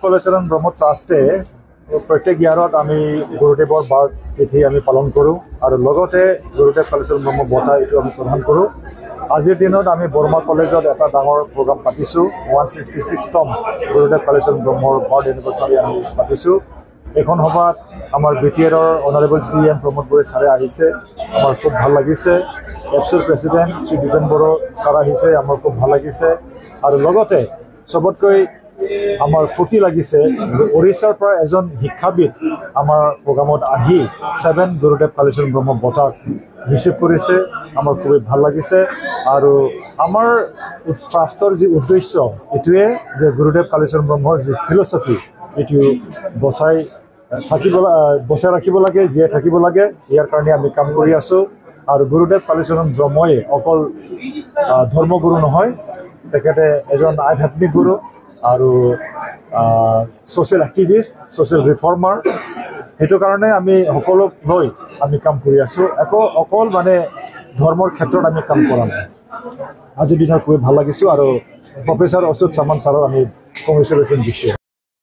কলেজেন ব্ৰহ্ম ট্ৰাষ্টে প্ৰত্যেক ইয়াৰত আমি গুৰুদেৱৰ বাৰ তিথি আমি পালন কৰোঁ আৰু লগতে গুৰুদেৱ কলেজেন ব্ৰহ্ম বঁটা এইটো আমি প্ৰদান কৰোঁ। আজিৰ দিনত আমি বৰমা কলেজত এটা ডাঙৰ প্ৰগ্ৰাম পাতিছোঁ। 166তম গুৰুদেৱ কলেজেন ব্ৰহ্মৰ বাৰ্ড এনিভাৰ্চাৰী আমি পাতিছোঁ। এখন সভাত আমাৰ BTR honourable CM Pramod Boro ছাৰে আহিছে, আমাৰ খুব ভাল লাগিছে। এপছৰ প্ৰেচিডেণ্ট শ্ৰী দীপেন বড়ো ছাৰ আহিছে, আমাৰ খুব ভাল লাগিছে। আৰু লগতে চবতকৈ আমাৰ ফূৰ্তি লাগিছে ওড়িশাৰ পৰা এজন শিক্ষাবিদ আমাৰ প্ৰগ্ৰামত আহি 7 গুৰুদেৱ কলেজেন ব্ৰহ্ম বঁটা ৰিচিভ কৰিছে, আমাৰ খুবেই ভাল লাগিছে। আৰু আমাৰ ট্ৰাষ্টৰ যি উদ্দেশ্য এইটোৱে যে গুৰুদেৱ কলেজেন ব্ৰহ্মৰ যি ফিলচফি এইটো বচাই ৰাখিব লাগে, জীয়াই থাকিব লাগে। ইয়াৰ কাৰণে আমি কাম কৰি আছোঁ। আৰু গুৰুদেৱ কলেজেন ব্ৰহ্মই অকল ধৰ্মগুৰু নহয়, তেখেতে এজন আধ্যাত্মিক গুৰু আৰু ছ'চিয়েল এক্টিভিষ্ট, ছ'চিয়েল ৰিফৰ্মাৰ। সেইটো কাৰণে আমি সকলোক লৈ আমি কাম কৰি আছোঁ। অকল মানে ধৰ্মৰ ক্ষেত্ৰত আমি কাম কৰা নাই। আজিৰ দিনত খুবেই ভাল লাগিছোঁ আৰু প্ৰফেচাৰ অচ্যুত চামন ছাৰক আমি কংগ্ৰেচুলেশ্যন দিছোঁ।